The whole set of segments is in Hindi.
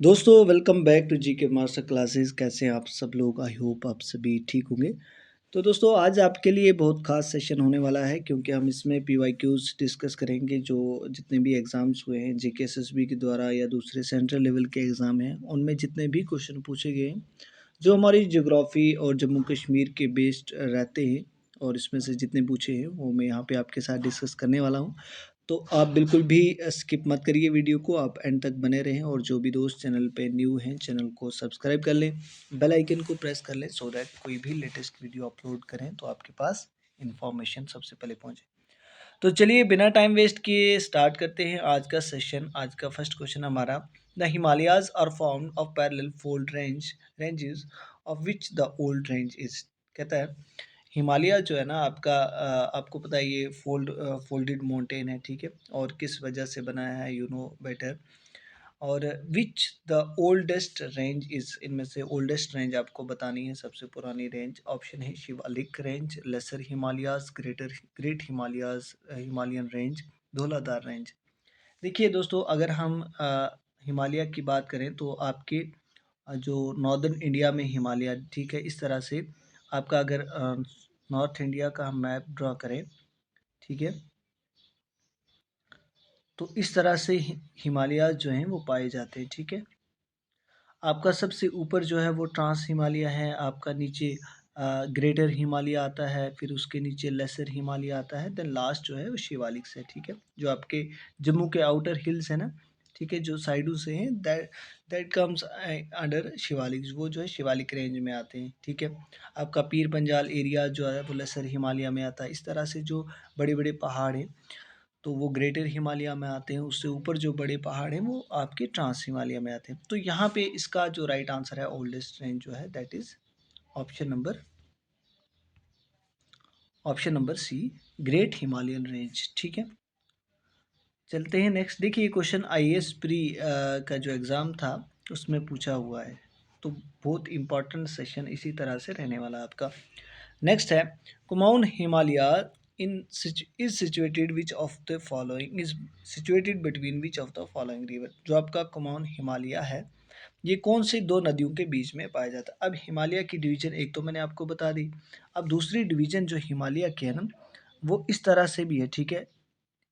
दोस्तों वेलकम बैक टू जी के मास्टर क्लासेस। कैसे हैं आप सब लोग? आई होप आप सभी ठीक होंगे। तो दोस्तों आज आपके लिए बहुत ख़ास सेशन होने वाला है क्योंकि हम इसमें पीवाईक्यूज़ डिस्कस करेंगे। जो जितने भी एग्ज़ाम्स हुए हैं जेके एसएसबी के द्वारा या दूसरे सेंट्रल लेवल के एग्ज़ाम हैं, उनमें जितने भी क्वेश्चन पूछे गए हैं, जो हमारी ज्योग्राफी और जम्मू कश्मीर के बेस्ड रहते हैं, और इसमें से जितने पूछे हैं वो मैं यहाँ पे आपके साथ डिस्कस करने वाला हूँ। तो आप बिल्कुल भी स्किप मत करिए वीडियो को, आप एंड तक बने रहें। और जो भी दोस्त चैनल पे न्यू हैं, चैनल को सब्सक्राइब कर लें, बेल आइकन को प्रेस कर लें सो दैट कोई भी लेटेस्ट वीडियो अपलोड करें तो आपके पास इन्फॉर्मेशन सबसे पहले पहुंचे। तो चलिए बिना टाइम वेस्ट किए स्टार्ट करते हैं आज का सेशन। आज का फर्स्ट क्वेश्चन हमारा, the Himalayas are found of parallel fold ranges of which the old range is. कहता है हिमालय जो है ना आपका, आपको पता है ये फोल्डेड माउंटेन है, ठीक है, और किस वजह से बनाया है यू नो बेटर। और which the oldest range is, इनमें से ओल्डेस्ट रेंज आपको बतानी है, सबसे पुरानी रेंज। ऑप्शन है Shivalik range, lesser Himalayas, great Himalayas, Himalayan range, Dhauladhar range. देखिए दोस्तों, अगर हम हिमालय की बात करें तो आपके जो नॉर्दर्न इंडिया में हिमालय, ठीक है, इस तरह से आपका अगर नॉर्थ इंडिया का हम मैप ड्रा करें, ठीक है, तो इस तरह से हिमालय जो हैं वो पाए जाते हैं, ठीक है। आपका सबसे ऊपर जो है वो ट्रांस हिमालय है, आपका नीचे ग्रेटर हिमालय आता है, फिर उसके नीचे लेसर हिमालय आता है, देन लास्ट जो है वो शिवालिक से, ठीक है। जो आपके जम्मू के आउटर हिल्स है ना, ठीक है, जो साइडों से हैं, that that comes under Shivalik, वो जो है शिवालिक रेंज में आते हैं, ठीक है। आपका पीर पंजाल एरिया जो है वो लेसर हिमालय में आता है। इस तरह से जो बड़े बड़े पहाड़ हैं तो वो ग्रेटर हिमालय में आते हैं, उससे ऊपर जो बड़े पहाड़ हैं वो आपके ट्रांस हिमालय में आते हैं। तो यहाँ पे इसका जो राइट आंसर है ओल्डेस्ट रेंज जो है that is option number option number C, great Himalayan range, ठीक है। चलते हैं नेक्स्ट। देखिए क्वेश्चन आईएएस प्री का जो एग्ज़ाम था उसमें पूछा हुआ है, तो बहुत इंपॉर्टेंट सेशन इसी तरह से रहने वाला है आपका। नेक्स्ट है, Kumaon Himalaya in is situated which of the following is situated between which of the following river. जो आपका कुमाऊन हिमालय है ये कौन सी दो नदियों के बीच में पाया जाता है। अब हिमालय की डिवीज़न एक तो मैंने आपको बता दी, अब दूसरी डिवीज़न जो हिमालय की है ना वो इस तरह से भी है, ठीक है,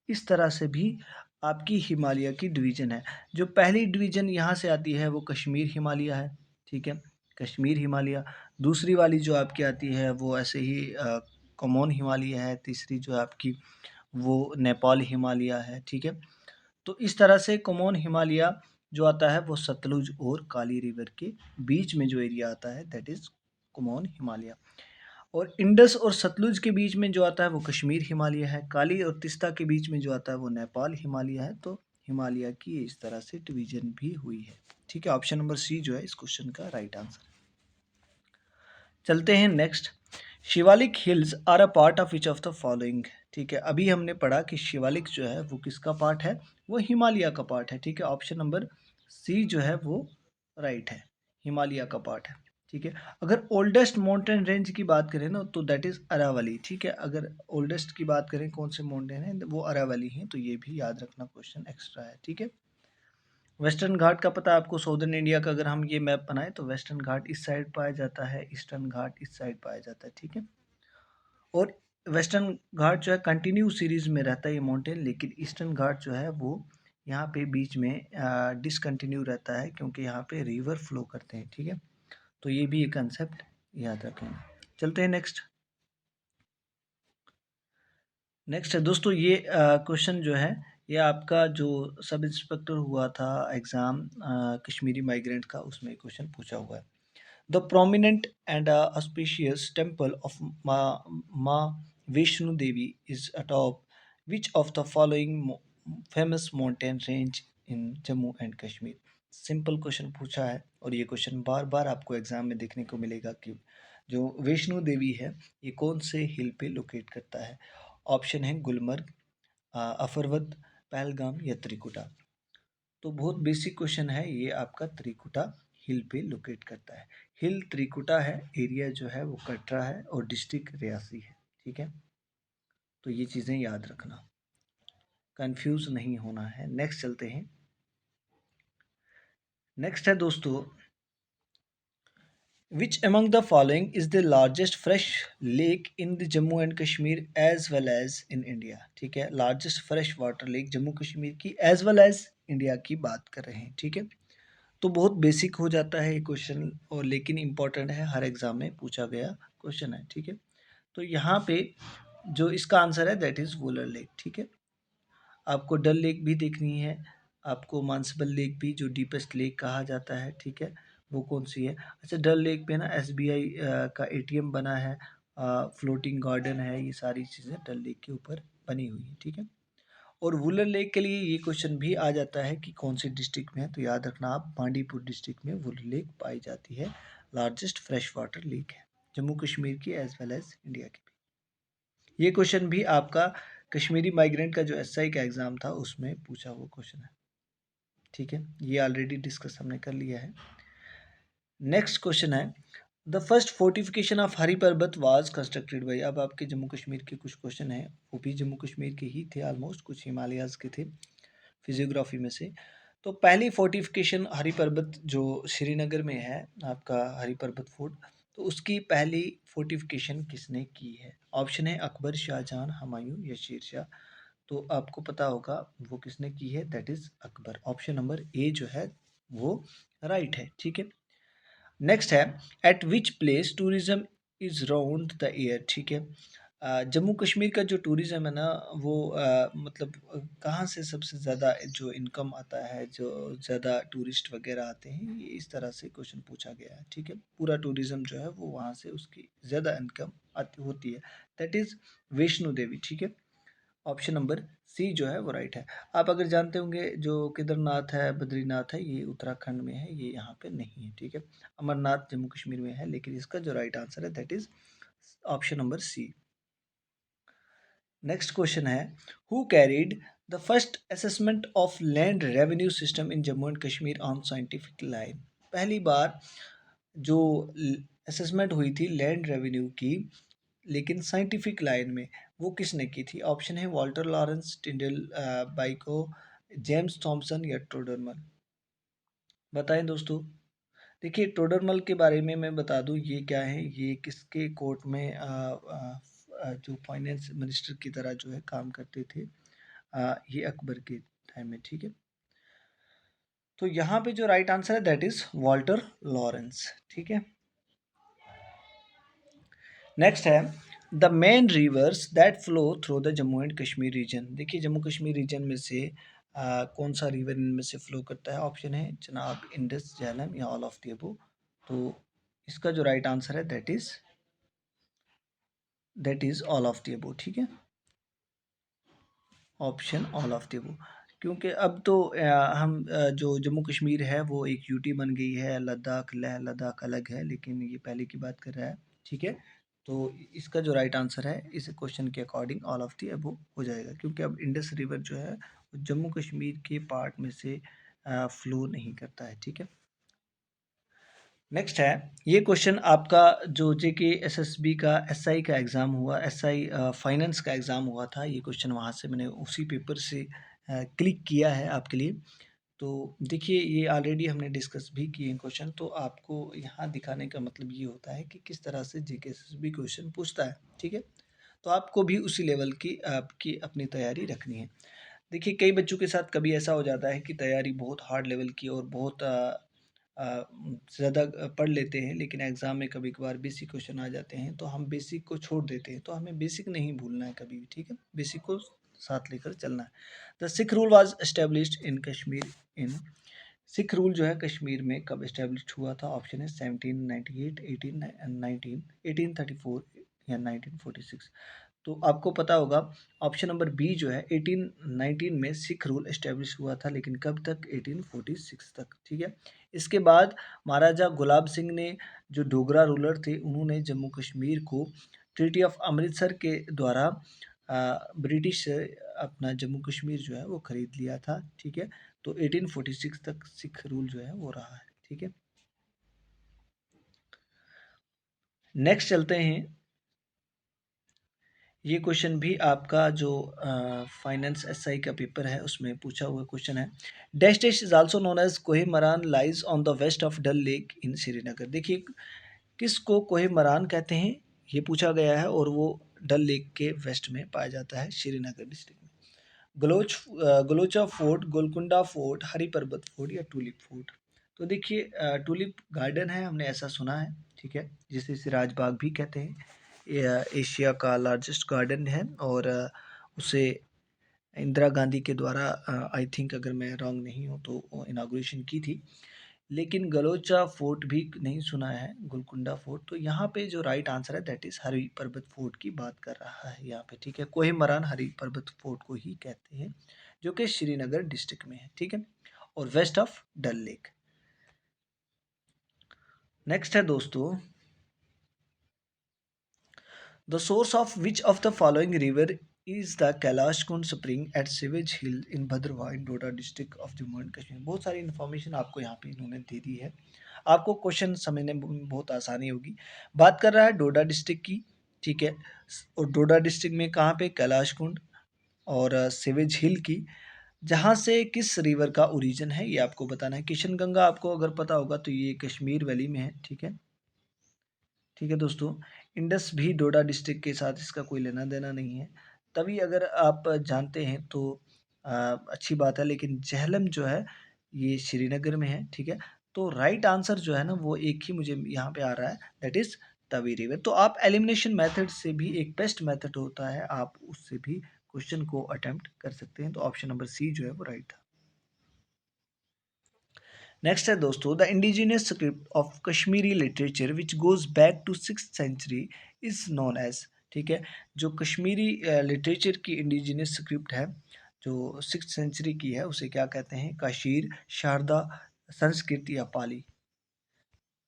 इस तरह से भी आपकी हिमालय की डिवीज़न है। जो पहली डिवीज़न यहाँ से आती है वो कश्मीर हिमालय है, ठीक है, कश्मीर हिमालय। दूसरी वाली जो आपकी आती है वो ऐसे ही कुमाऊन हिमालय है। तीसरी जो आपकी वो नेपाल हिमालय है, ठीक है। तो इस तरह से कुमाऊन हिमालय जो आता है वो सतलुज और काली रिवर के बीच में जो एरिया आता है दैट इज़ कुमाऊन हिमालय। और इंडस और सतलुज के बीच में जो आता है वो कश्मीर हिमालय है। काली और तिस्ता के बीच में जो आता है वो नेपाल हिमालय है। तो हिमालय की इस तरह से डिवीजन भी हुई है, ठीक है। ऑप्शन नंबर सी जो है इस क्वेश्चन का राइट आंसर। चलते हैं next. Shivalik hills are a part of which of the following, ठीक है। अभी हमने पढ़ा कि शिवालिक जो है वो किसका पार्ट है, वो हिमालय का पार्ट है, ठीक है। ऑप्शन नंबर सी जो है वो राइट है, हिमालय का पार्ट है, ठीक है। अगर ओल्डेस्ट माउंटेन रेंज की बात करें ना तो दैट इज़ अरावली, ठीक है। अगर ओल्डेस्ट की बात करें कौन से माउंटेन है वो अरावली हैं, तो ये भी याद रखना, क्वेश्चन एक्स्ट्रा है, ठीक है। वेस्टर्न घाट का पता है आपको, साउदर्न इंडिया का अगर हम ये मैप बनाएं तो वेस्टर्न घाट इस साइड पाया जाता है, ईस्टर्न घाट इस साइड पाया जाता है, ठीक है। और वेस्टर्न घाट जो है कंटिन्यू सीरीज में रहता है ये माउंटेन, लेकिन ईस्टर्न घाट जो है वो यहाँ पे बीच में डिसकंटिन्यू रहता है क्योंकि यहाँ पे रिवर फ्लो करते हैं, ठीक है। तो ये भी एक कंसेप्ट याद रखें। चलते हैं नेक्स्ट। नेक्स्ट है दोस्तों, ये क्वेश्चन जो है ये आपका जो सब इंस्पेक्टर हुआ था एग्ज़ाम कश्मीरी माइग्रेंट का, उसमें क्वेश्चन पूछा हुआ है। The prominent and auspicious temple of Maa Vaishno Devi is atop which of the following famous mountain range in Jammu and Kashmir. Simple question पूछा है और ये क्वेश्चन बार बार आपको एग्जाम में देखने को मिलेगा कि जो वैष्णो देवी है ये कौन से हिल पे लोकेट करता है। ऑप्शन है गुलमर्ग, अफरवद, पहलगाम या त्रिकुटा। तो बहुत बेसिक क्वेश्चन है ये आपका, त्रिकुटा हिल पे लोकेट करता है। हिल त्रिकुटा है, एरिया जो है वो कटरा है और डिस्ट्रिक्ट रियासी है, ठीक है। तो ये चीज़ें याद रखना, कंफ्यूज नहीं होना है। नेक्स्ट चलते हैं। नेक्स्ट है दोस्तों, विच among the following is the largest fresh lake in the Jammu and Kashmir as well as in India? ठीक है, largest fresh water lake Jammu Kashmir की एज वेल एज इंडिया की बात कर रहे हैं। ठीक है, तो बहुत बेसिक हो जाता है ये क्वेश्चन, और लेकिन इम्पोर्टेंट है, हर एग्जाम में पूछा गया क्वेश्चन है। ठीक है, तो यहाँ पे जो इसका आंसर है दैट इज़ वुलर लेक। ठीक है, आपको डल लेक भी देखनी है, आपको मानसबल लेक भी, जो डीपेस्ट लेक कहा जाता है, ठीक है, वो कौन सी है। अच्छा, डल लेक पे ना एसबीआई का एटीएम बना है, फ्लोटिंग गार्डन है, ये सारी चीज़ें डल लेक के ऊपर बनी हुई हैं। ठीक है, और वुलर लेक के लिए ये क्वेश्चन भी आ जाता है कि कौन सी डिस्ट्रिक्ट में है, तो याद रखना आप, बांडीपुर डिस्ट्रिक्ट में वुलर लेक पाई जाती है, लार्जेस्ट फ्रेश वाटर लेक है जम्मू कश्मीर की एज वेल एज इंडिया की भी। ये क्वेश्चन भी आपका कश्मीरी माइग्रेंट का जो एसआई का एग्ज़ाम था उसमें पूछा हुआ क्वेश्चन है। ठीक है, ये ऑलरेडी डिस्कस हमने कर लिया है। नेक्स्ट क्वेश्चन है, द फर्स्ट फोर्टिफिकेशन ऑफ हरी पर्वत वाज कंस्ट्रक्टेड बाई। अब आपके जम्मू कश्मीर के कुछ क्वेश्चन हैं, वो भी जम्मू कश्मीर के ही थे, ऑलमोस्ट कुछ हिमालयाज़ के थे फिजियोग्राफी में से। तो पहली फोर्टिफिकेशन हरी पर्वत जो श्रीनगर में है आपका, हरी पर्वत फोर्ट, तो उसकी पहली फोर्टिफिकेशन किसने की है? ऑप्शन है अकबर, शाहजहां, हुमायूं या शेर शाह। तो आपको पता होगा वो किसने की है, that is Akbar. Option number A जो है वो राइट है। ठीक है, नेक्स्ट है, eight which place tourism is round the year. ठीक है, जम्मू कश्मीर का जो टूरिज़्म है ना, वो मतलब कहाँ से सबसे ज़्यादा जो इनकम आता है, जो ज़्यादा टूरिस्ट वगैरह आते हैं, ये इस तरह से क्वेश्चन पूछा गया है। ठीक है, पूरा टूरिज़्म जो है वो वहाँ से उसकी ज़्यादा इनकम आती होती है, दैट इज़ वैष्णो देवी। ठीक है, ऑप्शन नंबर सी जो है वो राइट है। आप अगर जानते होंगे जो केदारनाथ है, बद्रीनाथ है, ये उत्तराखंड में है, ये यहाँ पे नहीं है। ठीक है, अमरनाथ जम्मू कश्मीर में है, लेकिन इसका जो राइट आंसर है that is option number C. Next question है, who carried the first assessment of land revenue system in Jammu and Kashmir on scientific line. पहली बार जो असेसमेंट हुई थी लैंड रेवेन्यू की, लेकिन साइंटिफिक लाइन में, वो किसने की थी? ऑप्शन है वाल्टर लॉरेंस, टिंडल बाइको, जेम्स थॉमसन या टोडरमल। बताएं दोस्तों। देखिए, टोडरमल के बारे में मैं बता दूं, ये क्या है, ये किसके कोर्ट में जो फाइनेंस मिनिस्टर की तरह जो है काम करते थे, ये अकबर के टाइम में। ठीक है, तो यहाँ पे जो राइट आंसर है दैट इज वाल्टर लॉरेंस। ठीक है, नेक्स्ट है, the main rivers that flow through the Jammu and Kashmir region. देखिए, जम्मू कश्मीर रीजन में से कौन सा रिवर इनमें से फ्लो करता है? ऑप्शन है जनाब इंडस, झेलम या ऑल ऑफ द अबव। तो इसका जो राइट आंसर है that is all of the above. ठीक है, option all of the above. क्योंकि अब तो हम जो जम्मू कश्मीर है वो एक यूटी बन गई है, लद्दाख, लेह लद्दाख अलग है, लेकिन ये पहले की बात कर रहा है। ठीक है, तो इसका जो राइट आंसर है इस क्वेश्चन के according all of the above हो जाएगा, क्योंकि अब इंडस रिवर जो है वो जम्मू कश्मीर के पार्ट में से फ्लो नहीं करता है। ठीक है, नेक्स्ट है, ये क्वेश्चन आपका जो जेके एसएसबी का एसआई का एग्ज़ाम हुआ, एसआई फाइनेंस का एग्ज़ाम हुआ था, ये क्वेश्चन वहाँ से मैंने उसी पेपर से क्लिक किया है आपके लिए। तो देखिए, ये ऑलरेडी हमने डिस्कस भी किए हैं क्वेश्चन, तो आपको यहाँ दिखाने का मतलब ये होता है कि किस तरह से जेके एसएसबी क्वेश्चन पूछता है। ठीक है, तो आपको भी उसी लेवल की आपकी अपनी तैयारी रखनी है। देखिए, कई बच्चों के साथ कभी ऐसा हो जाता है कि तैयारी बहुत हार्ड लेवल की और बहुत ज़्यादा पढ़ लेते हैं, लेकिन एग्ज़ाम में कभी कभार बेसिक क्वेश्चन आ जाते हैं, तो हम बेसिक को छोड़ देते हैं। तो हमें बेसिक नहीं भूलना है कभी भी। ठीक है, बेसिक को साथ लेकर चलना है। The sick rule was established in Kashmir in. Sick rule जो है कश्मीर में कब एस्टेब्लिश हुआ था? ऑप्शन है 1798, 1819, 1834 या 1946। तो आपको पता होगा ऑप्शन नंबर बी जो है 1819 में सिख रूल एस्टेब्लिश हुआ था, लेकिन कब तक? 1846 तक। ठीक है, इसके बाद महाराजा गुलाब सिंह ने, जो डोगरा रूलर थे, उन्होंने जम्मू कश्मीर को ट्रीटी ऑफ अमृतसर के द्वारा ब्रिटिश से अपना जम्मू कश्मीर जो है वो खरीद लिया था। ठीक है, तो 1846 तक सिख रूल जो है वो रहा है। ठीक है, नेक्स्ट चलते हैं। ये क्वेश्चन भी आपका जो फाइनेंस एसआई का पेपर है उसमें पूछा हुआ क्वेश्चन है। Dash dash is also known as Kohimaran lies on the west of Dal lake in Srinagar. देखिए किसको कोहिमरान कहते हैं, ये पूछा गया है और वो डल लेक के वेस्ट में पाया जाता है श्रीनगर डिस्ट्रिक्ट में। गलोचा फोर्ट, गोलकुंडा फोर्ट, हरी पर्वत फोर्ट या टूलिप फोर्ट। तो देखिए टूलिप गार्डन है, हमने ऐसा सुना है, ठीक है, जिसे सिराज बाग भी कहते हैं। ये एशिया का लार्जेस्ट गार्डन है और उसे इंदिरा गांधी के द्वारा आई थिंक, अगर मैं रॉन्ग नहीं हूँ तो इनाग्रेशन की थी। लेकिन गलोचा फोर्ट भी नहीं सुना है, गोलकुंडा फोर्ट। तो यहाँ पे जो राइट आंसर है दैट इज हरी पर्वत फोर्ट की बात कर रहा है यहाँ पे, ठीक है। कोहिमरान हरी पर्वत फोर्ट को ही कहते हैं, जो कि श्रीनगर डिस्ट्रिक्ट में है, ठीक है, और west of Dal lake. Next है दोस्तों, the source of which of the following river is the Kailash Kund spring at Sivej hill in Bhadrawahi Doda district of Jammu and Kashmir. बहुत सारी इन्फॉर्मेशन आपको यहाँ पे इन्होंने दे दी है, आपको क्वेश्चन समझने में बहुत आसानी होगी। बात कर रहा है डोडा डिस्ट्रिक्ट की, ठीक है, और डोडा डिस्ट्रिक्ट में कहाँ पे, कैलाश कुंड और सिवेज हिल की, जहाँ से किस रिवर का ओरिजिन है ये आपको बताना है। किशन गंगा आपको अगर पता होगा तो ये कश्मीर वैली में है, ठीक है, ठीक है दोस्तों। इंडस भी डोडा डिस्ट्रिक्ट के साथ इसका कोई लेना देना नहीं है, तभी अगर आप जानते हैं तो अच्छी बात है। लेकिन झेलम जो है ये श्रीनगर में है, ठीक है। तो राइट आंसर जो है ना वो एक ही मुझे यहाँ पे आ रहा है, दैट इज तवी रिवर। तो आप एलिमिनेशन मेथड से भी, एक बेस्ट मेथड होता है, आप उससे भी क्वेश्चन को अटेम्प्ट कर सकते हैं। तो ऑप्शन नंबर सी जो है वो राइट था। नेक्स्ट है दोस्तों, the indigenous script of Kashmiri literature which goes back to 6th century is known as, ठीक है। जो कश्मीरी लिटरेचर की इंडिजिनियस स्क्रिप्ट है जो 6th सेंचुरी की है उसे क्या कहते हैं, काशीर, शारदा, संस्कृत या पाली।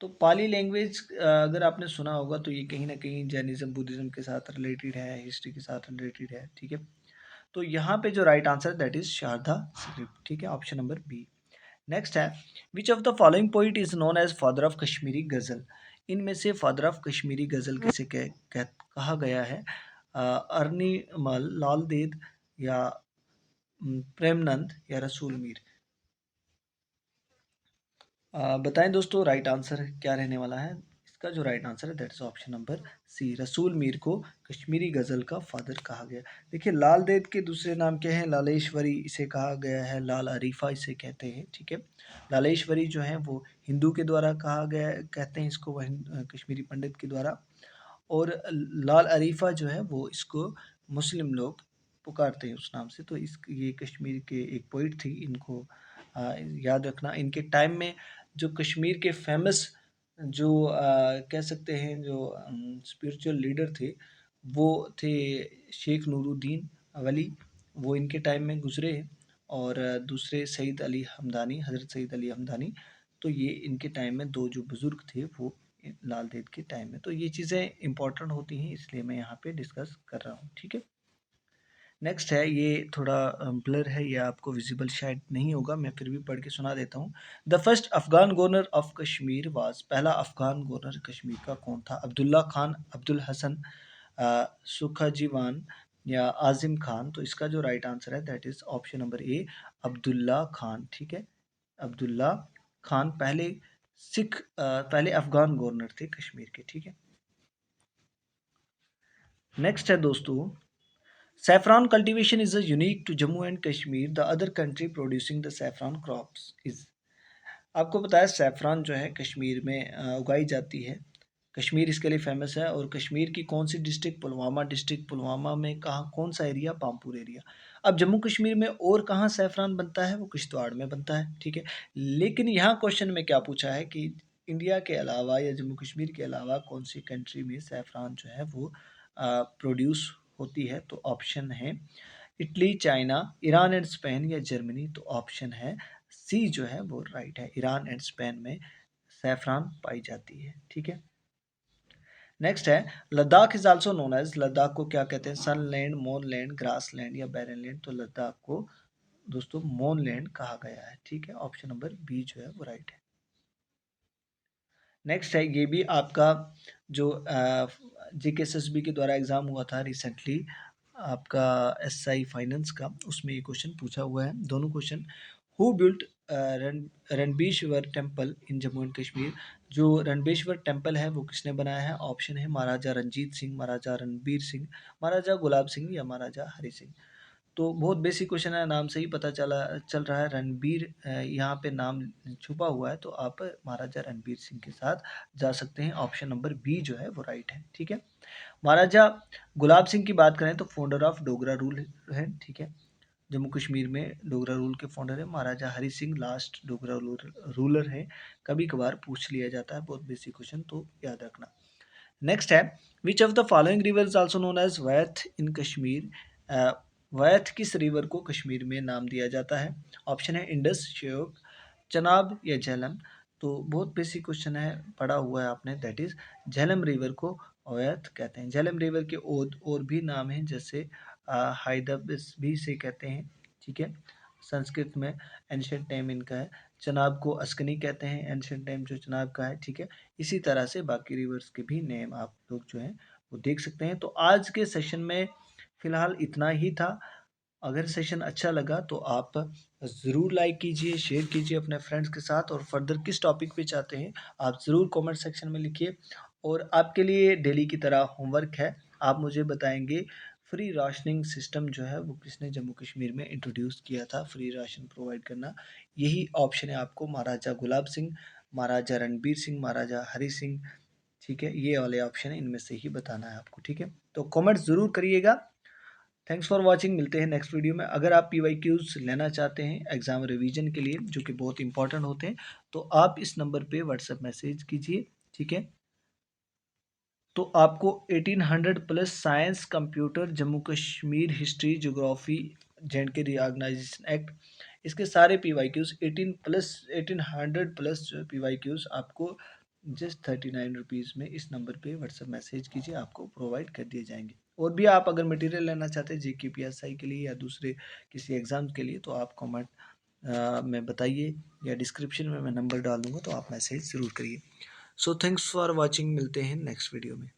तो पाली लैंग्वेज अगर आपने सुना होगा तो ये कहीं ना कहीं जैनिज्म बुद्धिज्म के साथ रिलेटेड है, हिस्ट्री के साथ रिलेटेड है, ठीक है। तो यहाँ पे जो right answer that is Sharada script, ठीक है, ऑप्शन नंबर बी। नेक्स्ट है, which of the following poet is known as father of Kashmiri ghazal. इनमें से फादर ऑफ कश्मीरी गजल किसे कहा गया है, अर्नीमल, लाल देद या प्रेमनंद या रसूल मीर। बताएं दोस्तों राइट आंसर क्या रहने वाला है। इसका जो राइट आंसर है that is option number C, Rasool Mir को कश्मीरी गज़ल का फादर कहा गया। देखिए लाल देद के दूसरे नाम क्या है, लालेश्वरी इसे कहा गया है, लाल अरीफा इसे कहते हैं, ठीक है। लालेश्वरी जो है वो हिंदू के द्वारा कहा गया, कहते हैं इसको, वह कश्मीरी पंडित के द्वारा। और लाल अरीफा जो है वो इसको मुस्लिम लोग पुकारते हैं उस नाम से। तो इस ये कश्मीर के एक पोइट थी, इनको याद रखना। इनके टाइम में जो कश्मीर के फेमस जो कह सकते हैं जो स्पिरिचुअल लीडर थे वो थे शेख नूरुद्दीन वली, वो इनके टाइम में गुजरे हैं। और दूसरे सईद अली हमदानी, हज़रत सईद अली हमदानी, तो ये इनके टाइम में दो जो बुज़ुर्ग थे वो लाल देद के टाइम में। तो ये चीज़ें इंपॉर्टेंट होती हैं इसलिए मैं यहाँ पे डिस्कस कर रहा हूँ, ठीक है। नेक्स्ट है, ये थोड़ा ब्लर है, ये आपको विजिबल शायद नहीं होगा, मैं फिर भी पढ़ के सुना देता हूँ। The first Afghan governor of Kashmir was, पहला अफगान गवर्नर कश्मीर का कौन था, अब्दुल्ला खान, अब्दुल हसन, सुखाजीवान या आजिम खान। तो इसका जो राइट आंसर है that is option number A, Abdullah Khan, ठीक है। अब्दुल्ला खान पहले पहले अफगान गवर्नर थे कश्मीर के, ठीक है। नेक्स्ट है दोस्तों, Saffron cultivation is a unique to Jammu and Kashmir. The other country producing the saffron crops is, आपको पता है सैफरान जो है कश्मीर में उगाई जाती है, कश्मीर इसके लिए फेमस है। और कश्मीर की कौन सी डिस्ट्रिक्ट, पुलवामा डिस्ट्रिक्ट, पुलवामा में कहाँ, कौन सा एरिया, पामपुर एरिया। अब जम्मू कश्मीर में और कहाँ सैफरान बनता है, वो किश्तवाड़ में बनता है, ठीक है। लेकिन यहाँ क्वेश्चन में क्या पूछा है कि इंडिया के अलावा या जम्मू कश्मीर के अलावा कौन सी कंट्री में सैफरान जो है वो प्रोड्यूस होती है। तो ऑप्शन है Italy, China, Iran and Spain या जर्मनी। तो ऑप्शन है सी जो है वो राइट है, ईरान एंड स्पेन में सैफरान पाई जाती है, ठीक है। नेक्स्ट है, Ladakh is also known as, Ladakh को क्या कहते हैं, sun land, moon land, grass land या बैरन लैंड। तो लद्दाख को दोस्तों मोन लैंड कहा गया है, ठीक है। ऑप्शन नंबर बी जो है वो राइट है। नेक्स्ट है, ये भी आपका जो JKSSB के द्वारा एग्ज़ाम हुआ था रिसेंटली, आपका SI फाइनेंस का, उसमें ये क्वेश्चन पूछा हुआ है, दोनों question. Who built Ranbireshwar temple in Jammu and Kashmir? जो रणबेश्वर टेम्पल है वो किसने बनाया है? ऑप्शन है महाराजा रंजीत सिंह, महाराजा रणबीर सिंह, महाराजा गुलाब सिंह या महाराजा हरि सिंह। तो बहुत बेसिक क्वेश्चन है, नाम से ही पता चल रहा है रणबीर यहाँ पे नाम छुपा हुआ है, तो आप महाराजा रणबीर सिंह के साथ जा सकते हैं। ऑप्शन नंबर बी जो है वो राइट है, ठीक है। महाराजा गुलाब सिंह की बात करें तो फाउंडर ऑफ डोगरा रूल है, ठीक है। जम्मू कश्मीर में डोगरा रूल के फाउंडर है। महाराजा हरि सिंह लास्ट डोगरा रूलर है। कभी कभार पूछ लिया जाता है, बहुत बेसिक क्वेश्चन, तो याद रखना। नेक्स्ट है, which of the following river is also known as Vyeth in Kashmir? Vyeth किस रिवर को कश्मीर में नाम दिया जाता है? ऑप्शन है इंडस, श्योक, चनाब या झेलम। तो बहुत बेसिक क्वेश्चन है, पढ़ा हुआ है आपने, दैट इज झेलम रिवर को अवैथ कहते हैं। झेलम रिवर के और भी नाम हैं, जैसे हाइदबिस भी से कहते हैं, ठीक है, संस्कृत में एंशियंट टाइम इनका है। चनाब को अस्कनी कहते हैं, एंशियंट टाइम जो चनाब का है, ठीक है। इसी तरह से बाकी रिवर्स के भी नेम आप लोग जो हैं वो देख सकते हैं। तो आज के सेशन में फ़िलहाल इतना ही था। अगर सेशन अच्छा लगा तो आप ज़रूर लाइक कीजिए, शेयर कीजिए अपने फ्रेंड्स के साथ, और फर्दर किस टॉपिक पे चाहते हैं आप ज़रूर कमेंट सेक्शन में लिखिए। और आपके लिए डेली की तरह होमवर्क है, आप मुझे बताएंगे फ्री राशनिंग सिस्टम जो है वो किसने जम्मू कश्मीर में इंट्रोड्यूस किया था, फ्री राशन प्रोवाइड करना। यही ऑप्शन है आपको, महाराजा गुलाब सिंह, महाराजा रणबीर सिंह, महाराजा हरि सिंह, ठीक है। ये वाले ऑप्शन है, इनमें से ही बताना है आपको, ठीक है। तो कमेंट ज़रूर करिएगा। थैंक्स फॉर वाचिंग, मिलते हैं नेक्स्ट वीडियो में। अगर आप PYQs लेना चाहते हैं एग्ज़ाम रिवीजन के लिए, जो कि बहुत इंपॉर्टेंट होते हैं, तो आप इस नंबर पे व्हाट्सएप मैसेज कीजिए, ठीक है। तो आपको 1800 plus science, computer, Jammu Kashmir history, geography, J&K reorganisation act, इसके सारे PYQs 1800 प्लस PYQs आपको जस्ट 39 रुपीज़ में इस नंबर पे व्हाट्सएप मैसेज कीजिए, आपको प्रोवाइड कर दिए जाएंगे। और भी आप अगर मटेरियल लेना चाहते हैं JK PSI के लिए या दूसरे किसी एग्ज़ाम के लिए, तो आप कमेंट में बताइए, या डिस्क्रिप्शन में मैं नंबर डाल दूँगा, तो आप मैसेज ज़रूर करिए। सो थैंक्स फॉर वॉचिंग, मिलते हैं नेक्स्ट वीडियो में।